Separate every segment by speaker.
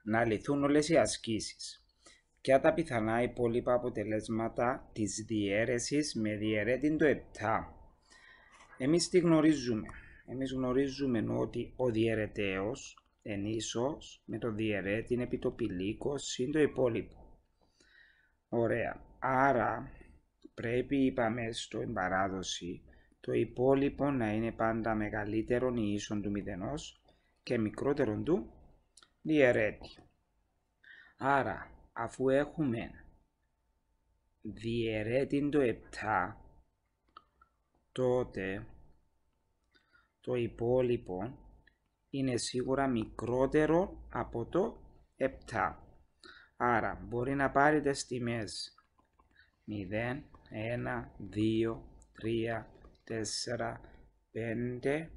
Speaker 1: να λυθούν όλες οι ασκήσεις. Ποια τα πιθανά υπόλοιπα αποτελέσματα της διαίρεσης με διαιρέτη το 7. Εμείς τι γνωρίζουμε? Εμείς γνωρίζουμε ότι ο διαιρεταίος εν ίσος με το διαιρέτη επί το πηλίκο συν το υπόλοιπο. Ωραία. Άρα πρέπει, είπαμε στο εμπαράδοση, το υπόλοιπο να είναι πάντα μεγαλύτερον ή ίσον του μηδενός και μικρότερον του διαιρέτη. Άρα, αφού έχουμε διαιρέτη το 7, τότε το υπόλοιπο είναι σίγουρα μικρότερο από το 7. Άρα μπορεί να πάρετε τις τιμές 0, 1, 2, 3, 4, 5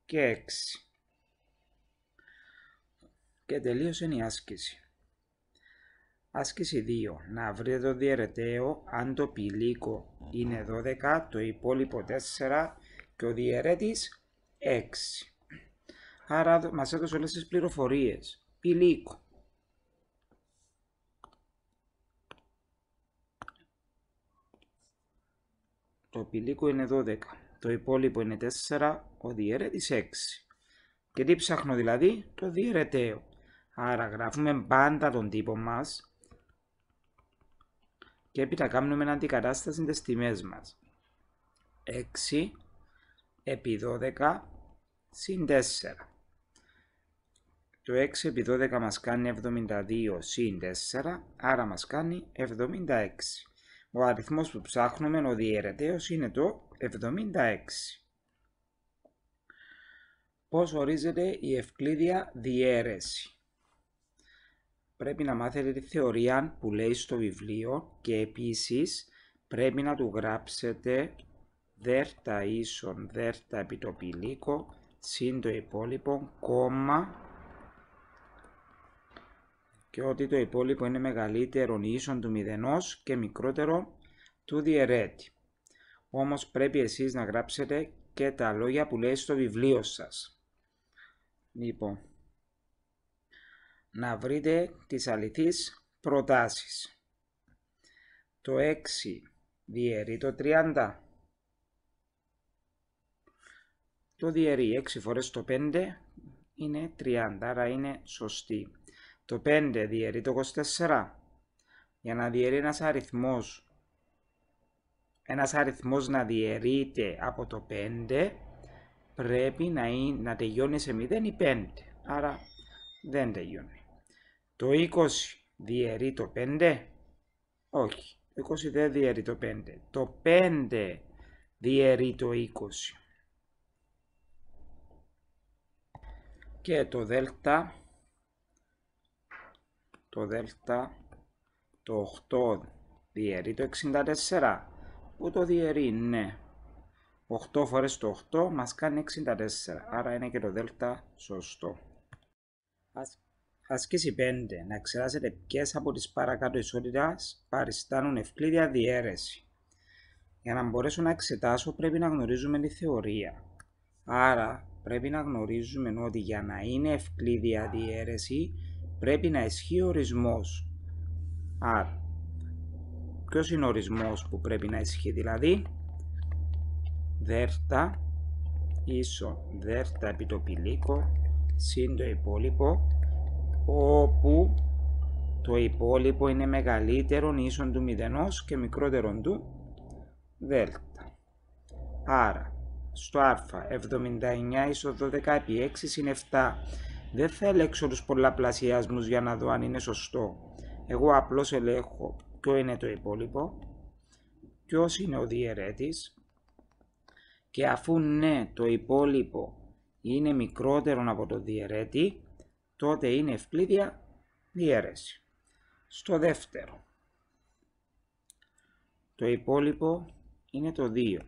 Speaker 1: και 6. Και τελείωσε η άσκηση. Άσκηση 2. Να βρείτε το διαιρεταίο αν το πηλίκο είναι 12, το υπόλοιπο 4 και ο διαιρέτης 6. Άρα μας έδωσε όλες τις πληροφορίες. Πηλίκο. Το πηλίκο είναι 12, το υπόλοιπο είναι 4, ο διαιρέτης 6. Και τι ψάχνω δηλαδή? Το διαιρεταίο. Άρα γράφουμε πάντα τον τύπο μας και έπειτα κάνουμε αντικατάσταση στις τιμές μας. 6 επί 12 συν 4. Το 6 επί 12 μας κάνει 72 συν 4, άρα μας κάνει 76. Ο αριθμός που ψάχνουμε, ο διαιρεταίος, είναι το 76. Πώς ορίζεται η ευκλήδια διαίρεση? Πρέπει να μάθετε τη θεωρία που λέει στο βιβλίο και επίσης πρέπει να του γράψετε δέρτα ίσον δέρτα επί το πηλίκο συν το υπόλοιπο, κόμμα, και ότι το υπόλοιπο είναι μεγαλύτερο ή ίσον του μηδενός και μικρότερο του διαιρέτη. Όμως πρέπει εσείς να γράψετε και τα λόγια που λέει στο βιβλίο σας. Λοιπόν, να βρείτε τις αληθείς προτάσεις. Το 6 διαιρεί το 30. Το διαιρεί 6 φορές το 5 είναι 30, άρα είναι σωστή. Το 5 διαιρεί το 24. Για να διαιρεί ένας αριθμός να διαιρείται από το 5, πρέπει να τελειώνει σε 0 ή 5, άρα δεν τελειώνει. Το 20 διαιρεί το 5, όχι, το 20 δεν διαιρεί το 5, το 5 διαιρεί το 20. Και το δέλτα, το 8 διαιρεί το 64, που το διαιρεί, ναι. 8 φορές το 8 μας κάνει 64, άρα είναι και το δέλτα σωστό. Άσκηση 5. Να εξετάσετε ποιες από τις παρακάτω ισότητας παριστάνουν ευκλήδια διαίρεση. Για να μπορέσω να εξετάσω πρέπει να γνωρίζουμε τη θεωρία. Άρα πρέπει να γνωρίζουμε ότι για να είναι ευκλήδια διαίρεση πρέπει να ισχύει ο ορισμός. Άρα, ποιος είναι ο ορισμός που πρέπει να ισχύει? Δηλαδή, δέρτα ίσον δέρτα επί το πηλίκο συν το υπόλοιπο, όπου το υπόλοιπο είναι μεγαλύτερον ίσον του μηδενός και μικρότερον του δέλτα. Άρα, στο α, 79 ίσον 12 επί 6 συν 7. Δεν θα ελέγξω τους πολλαπλασιασμούς για να δω αν είναι σωστό. Εγώ απλώς ελέγχω ποιο είναι το υπόλοιπο, ποιος είναι ο διαιρέτης, και αφού ναι, το υπόλοιπο είναι μικρότερο από το διαιρέτη, τότε είναι ευκλήδια διαίρεση. Στο δεύτερο, το υπόλοιπο είναι το 2,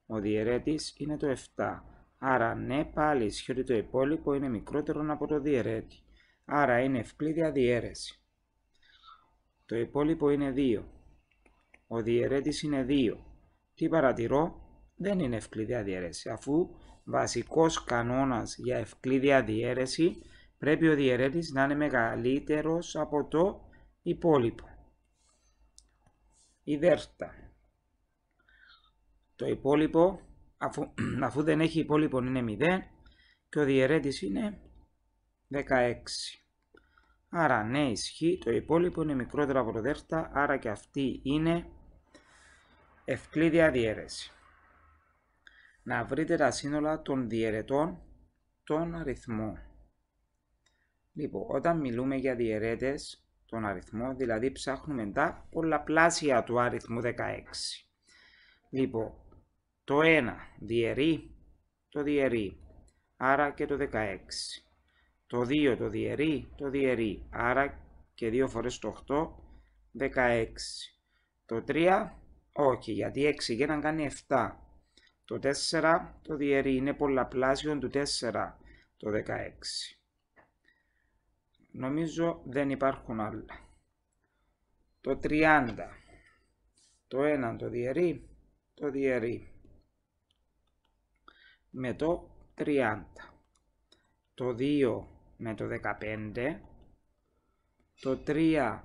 Speaker 1: ο διαιρέτης είναι το 7. Άρα ναι, πάλι ισχύει ότι το υπόλοιπο είναι μικρότερο από το διαιρέτη. Άρα είναι ευκλήδια διαίρεση. Το υπόλοιπο είναι 2. Ο διαιρέτης είναι 2. Τι παρατηρώ? Δεν είναι ευκλήδια διαίρεση, αφού βασικός κανόνας για ευκλήδια διαίρεση πρέπει ο διαιρέτης να είναι μεγαλύτερος από το υπόλοιπο. Η δέρτα. Το υπόλοιπο, αφού δεν έχει υπόλοιπο, είναι 0 και ο διαιρέτης είναι 16. Άρα ναι, ισχύει, το υπόλοιπο είναι μικρότερο από το δέρτα, άρα και αυτή είναι ευκλήδια διαίρεση. Να βρείτε τα σύνολα των διαιρετών των αριθμών. Λοιπόν, όταν μιλούμε για διαιρέτες των αριθμών, δηλαδή ψάχνουμε τα πολλαπλάσια του αριθμού 16. Λοιπόν, το 1 διαιρεί το διαιρεί, άρα και το 16. Το 2 το διαιρεί, άρα και 2 φορές το 8, 16. Το 3, όχι, γιατί 6 και να κάνει 7. Το 4 το διαιρεί, είναι πολλαπλάσιο του 4, το 16. Νομίζω δεν υπάρχουν άλλα. Το 30, το 1 το διαιρεί με το 30. Το 2 με το 15. Το 3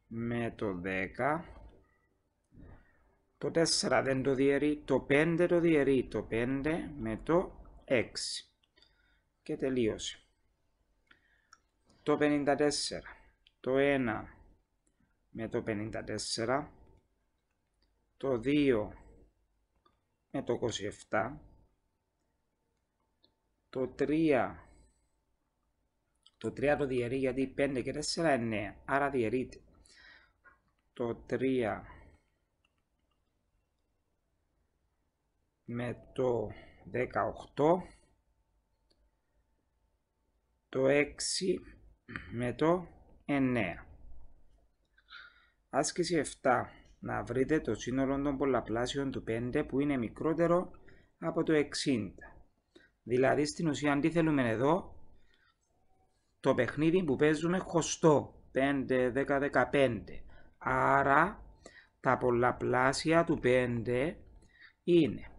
Speaker 1: με το 10. Το 4 δεν το διαιρεί. Το 5 το διαιρεί. Το 5 με το 6. Και τελείωσε. Το 54. Το 1 με το 54. Το 2 με το 27. Το 3 το διαιρεί, γιατί 5 και 4 είναι 9, άρα διαιρείται. Το 3 με το 18. Το 6 με το 9. Άσκηση 7. Να βρείτε το σύνολο των πολλαπλάσεων του 5 που είναι μικρότερο από το 60. Δηλαδή στην ουσία τι θέλουμε εδώ, το παιχνίδι που παίζουμε χωστό, 5, 10, 15. Άρα τα πολλαπλάσια του 5 είναι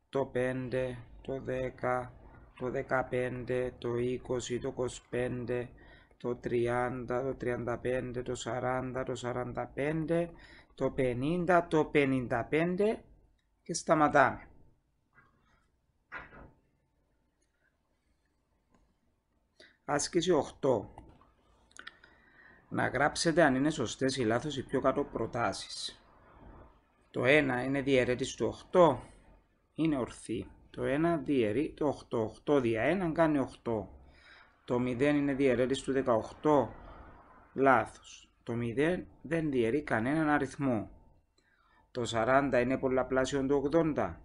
Speaker 1: το 5, το 10, το 15, το 20, το 25, το 30, το 35, το 40, το 45, το 50, το 55 και σταματάμε. Άσκηση 8. Να γράψετε αν είναι σωστές ή λάθος οι πιο κάτω προτάσεις. Το 1 είναι διαιρέτης του 8, είναι ορθή. Το 1 διαιρεί το 8. 8 δια 1 κάνει 8. Το 0 είναι διαιρέτης του 18. Λάθος. Το 0 δεν διαιρεί κανέναν αριθμό. Το 40 είναι πολλαπλάσιο του 80.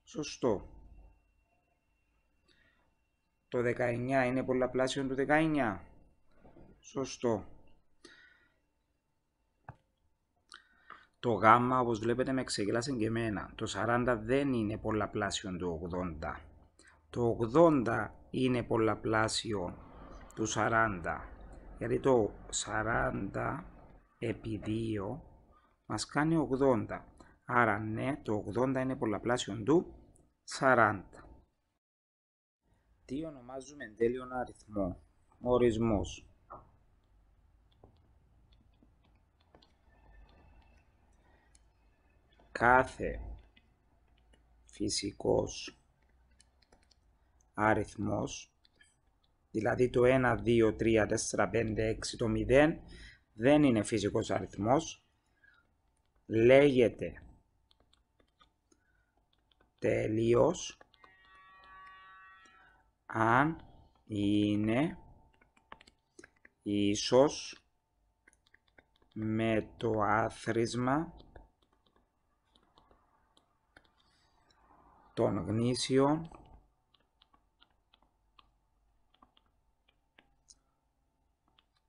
Speaker 1: Σωστό. Το 19 είναι πολλαπλάσιο του 19. Σωστό. Το γάμμα, όπως βλέπετε, με ξεγέλασε και εμένα. Το 40 δεν είναι πολλαπλάσιο του 80. Το 80 είναι πολλαπλάσιο του 40. Γιατί το 40 επί 2 μας κάνει 80. Άρα ναι, το 80 είναι πολλαπλάσιο του 40. Τι ονομάζουμε τέλειον αριθμό? Ορισμός. Κάθε φυσικός αριθμός, δηλαδή το 1, 2, 3, 4, 5, 6, το 0 δεν είναι φυσικός αριθμός, λέγεται τέλειος αν είναι ίσος με το άθροισμα των γνήσιων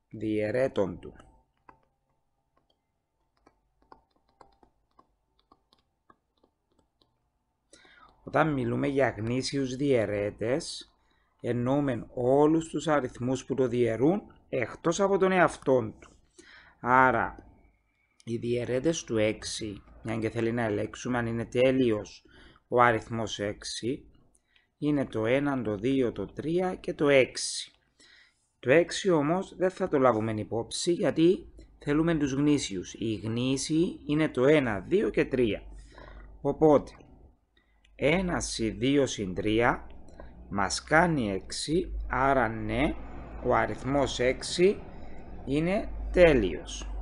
Speaker 1: διαιρέτων του. Όταν μιλούμε για γνήσιους διαιρέτες, εννοούμε όλους τους αριθμούς που το διαιρούν εκτός από τον εαυτόν του. Άρα, οι διαιρέτες του 6, μια και θέλει να ελέγξουμε αν είναι τέλειος ο αριθμός 6, είναι το 1, το 2, το 3 και το 6. Το 6 όμως δεν θα το λάβουμε υπόψη γιατί θέλουμε τους γνήσιους. Οι γνήσιοι είναι το 1, 2 και 3. Οπότε 1 συν 2 συν 3 μας κάνει 6, άρα ναι, ο αριθμός 6 είναι τέλειος.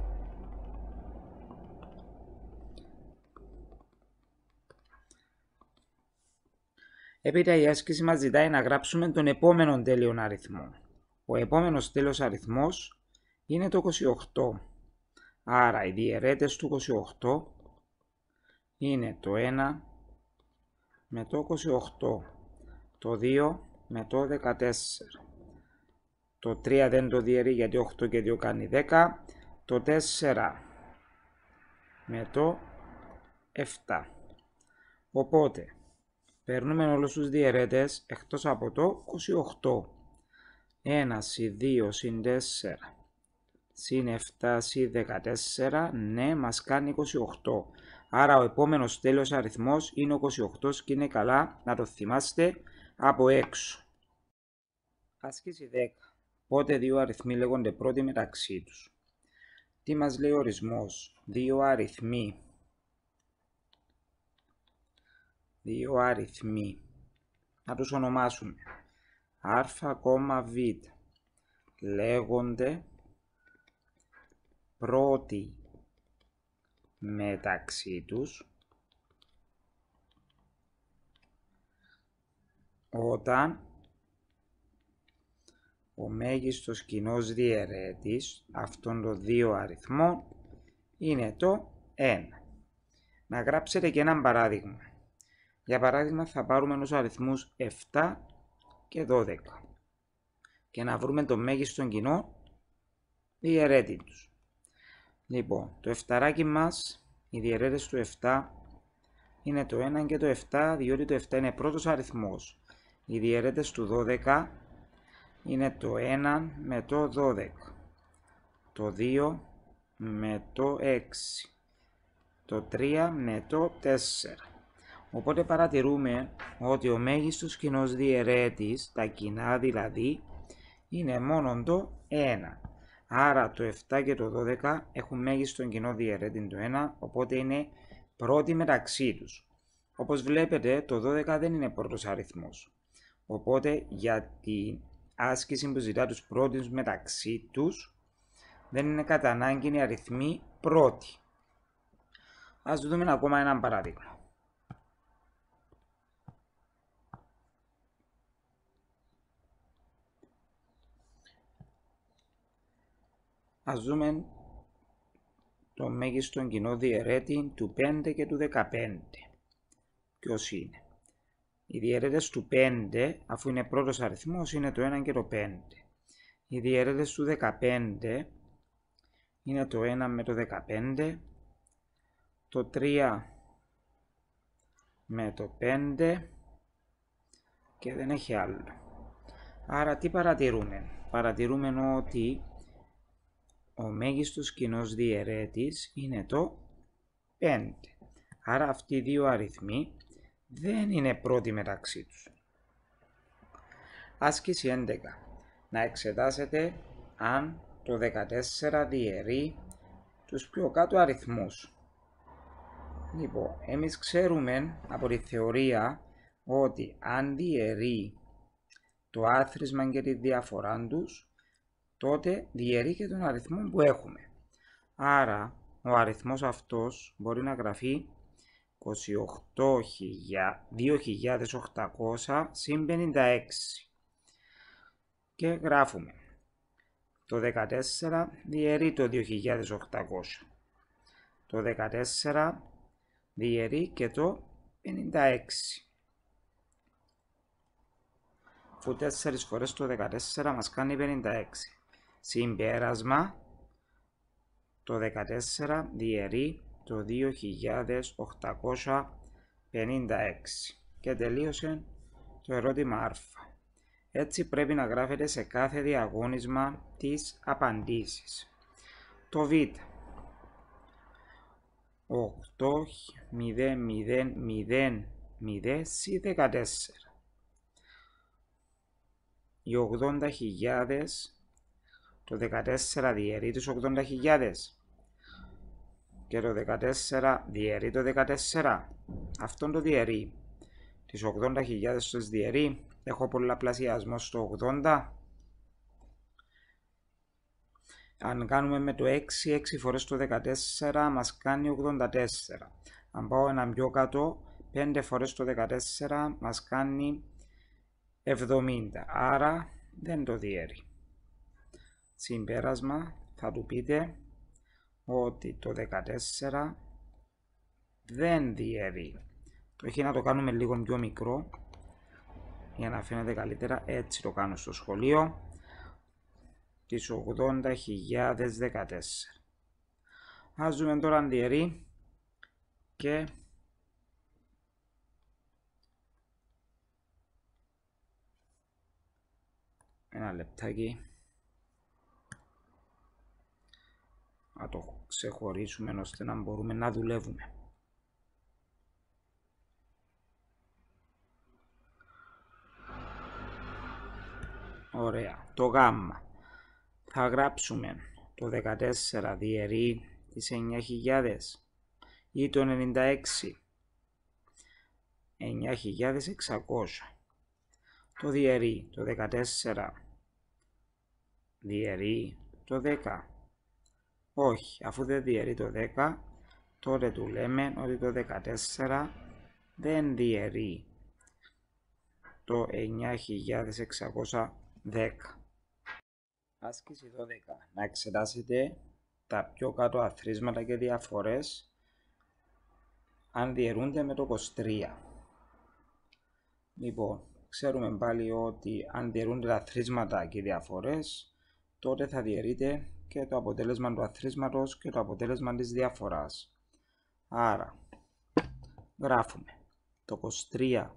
Speaker 1: Έπειτα η άσκηση μας ζητάει να γράψουμε τον επόμενο τέλειο αριθμό. Ο επόμενος τέλειος αριθμός είναι το 28. Άρα οι διαιρέτες του 28 είναι το 1 με το 28, το 2 με το 14, το 3 δεν το διαιρεί γιατί 8 και 2 κάνει 10, το 4 με το 7. Οπότε παίρνουμε όλους τους διαιρέτες εκτός από το 28. 1 συν 2 συν 4 συν 7 συν 14, ναι, μας κάνει 28. Άρα ο επόμενος τέλειος αριθμός είναι ο 28 και είναι καλά να το θυμάστε από έξω. Άσκηση 10. Πότε δύο αριθμοί λέγονται πρώτοι μεταξύ τους. Τι μας λέει ο ορισμός? Δύο αριθμοί. Να τους ονομάσουμε. Α, β. Λέγονται πρώτοι μεταξύ τους όταν ο μέγιστος κοινός διαιρέτης αυτών των δύο αριθμών είναι το 1. Να γράψετε και ένα παράδειγμα. Για παράδειγμα θα πάρουμε τους αριθμούς 7 και 12 και να βρούμε το μέγιστο κοινό διαιρέτη τους. Λοιπόν, το 7 μας, οι διαιρέτες του 7 είναι το 1 και το 7, διότι το 7 είναι πρώτος αριθμός. Οι διαιρέτες του 12 είναι το 1 με το 12, το 2 με το 6, το 3 με το 4. Οπότε παρατηρούμε ότι ο μέγιστος κοινός διαιρέτης, τα κοινά δηλαδή, είναι μόνο το 1. Άρα το 7 και το 12 έχουν μέγιστο κοινό διαιρέτη το 1, οπότε είναι πρώτοι μεταξύ τους. Όπως βλέπετε το 12 δεν είναι πρώτος αριθμός. Οπότε για την άσκηση που ζητά τους πρώτους μεταξύ τους δεν είναι κατά ανάγκη οι αριθμοί πρώτοι. Ας δούμε ακόμα ένα παράδειγμα. Ας δούμε το μέγιστο κοινό διαιρέτη του 5 και του 15. Ποιος είναι? Οι διαιρέτες του 5, αφού είναι πρώτος αριθμός, είναι το 1 και το 5. Οι διαιρέτες του 15 είναι το 1 με το 15, το 3 με το 5 και δεν έχει άλλο. Άρα τι παρατηρούμε? Παρατηρούμε ότι ο μέγιστος κοινός διαιρέτης είναι το 5. Άρα αυτοί οι δύο αριθμοί δεν είναι πρώτοι μεταξύ τους. Άσκηση 11. Να εξετάσετε αν το 14 διαιρεί τους πιο κάτω αριθμούς. Λοιπόν, εμείς ξέρουμε από τη θεωρία ότι αν διαιρεί το άθροισμα και τη διαφορά τους, τότε διαιρεί και τον αριθμό που έχουμε. Άρα ο αριθμός αυτός μπορεί να γραφεί 28.800 συν 56 και γράφουμε το 14 διαιρεί το 2.800, το 14 διαιρεί και το 56. Αφού 4 φορές το 14 μας κάνει 56. Συμπέρασμα, το 14 διαιρεί το 2.856 και τελείωσε το ερώτημα Α. Έτσι πρέπει να γράφετε σε κάθε διαγώνισμα τις απαντήσεις. Το Β. 8.000.000 συ 14. Οι 80.000, το 14 διαιρεί τις 80.000 και το 14 διαιρεί το 14. Αυτόν το διαιρεί. Τις 80.000 τους διαιρεί. Έχω πολλαπλασιασμό στο 80. Αν κάνουμε με το 6 φορές το 14 μας κάνει 84. Αν πάω ένα πιο κάτω, 5 φορές το 14 μας κάνει 70. Άρα δεν το διαιρεί. Συμπέρασμα, θα του πείτε ότι το 14 δεν διαιρεί. Το έχει να το κάνουμε λίγο πιο μικρό για να φαίνεται καλύτερα. Έτσι το κάνω στο σχολείο. Τις 80.014. Ας δούμε τώρα αν διαιρεί και ένα λεπτάκι να το ξεχωρίσουμε ώστε να μπορούμε να δουλεύουμε. Ωραία. Το γάμμα. Θα γράψουμε το 14 διαιρεί τις 9.000 ή το 96. 9.600. Το διαιρεί το 14 διαιρεί το 10. Όχι, αφού δεν διαιρεί το 10, τότε του λέμε ότι το 14 δεν διαιρεί το 9.610. Άσκηση 12. Να εξετάσετε τα πιο κάτω αθροίσματα και διαφορές αν διαιρούνται με το 23. Λοιπόν, ξέρουμε πάλι ότι αν διαιρούνται τα αθροίσματα και οι διαφορές, τότε θα διαιρείται και το αποτέλεσμα του αθροίσματος και το αποτέλεσμα της διαφοράς. Άρα, γράφουμε το 23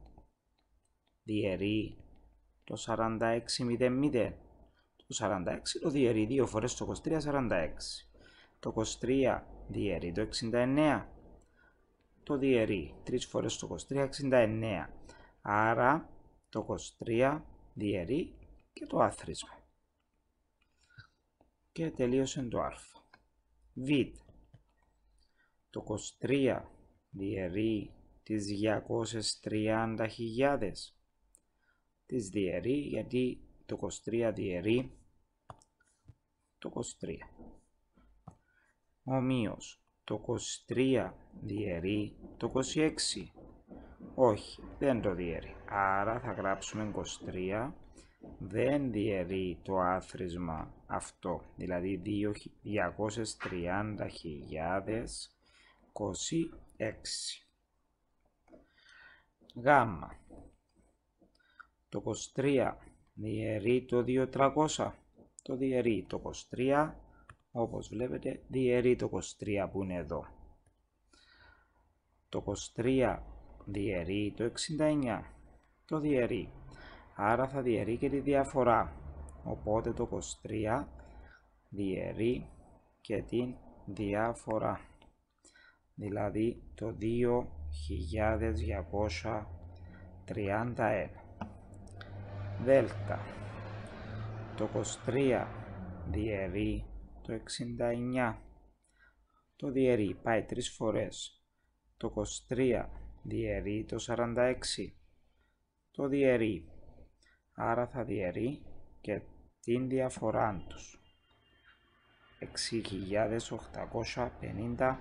Speaker 1: διαιρεί το 46.00. Το 46 το διαιρεί 2 φορές το 23, 46. Το 23 διαιρεί το 69. Το διαιρεί 3 φορές το 23, 69. Άρα το 23 διαιρεί και το άθροισμα. Και τελείωσε το α. Β. Το 23 διαιρεί τις 230.000. Τις διαιρεί γιατί το 23 διαιρεί το 23. Ομοίως, το 23 διαιρεί το 26. Όχι, δεν το διαιρεί. Άρα θα γράψουμε 23 δεν διαιρεί το άθροισμα αυτό. Δηλαδή 230.026. Γάμμα. Το 23 διαιρεί το 2.300. Το διαιρεί το 23, όπως βλέπετε διαιρεί το 23 που είναι εδώ. Το 23 διαιρεί το 69. Το διαιρεί. Άρα θα διαιρεί και τη διαφορά. Οπότε το 23 διαιρεί και την διαφορά. Δηλαδή το 2.231. Δέλτα. Το 23 διαιρεί το 69. Το διαιρεί. Πάει 3 φορές. Το 23 διαιρεί το 46. Το διαιρεί. Άρα θα διαιρεί και την διαφορά τους. 6.850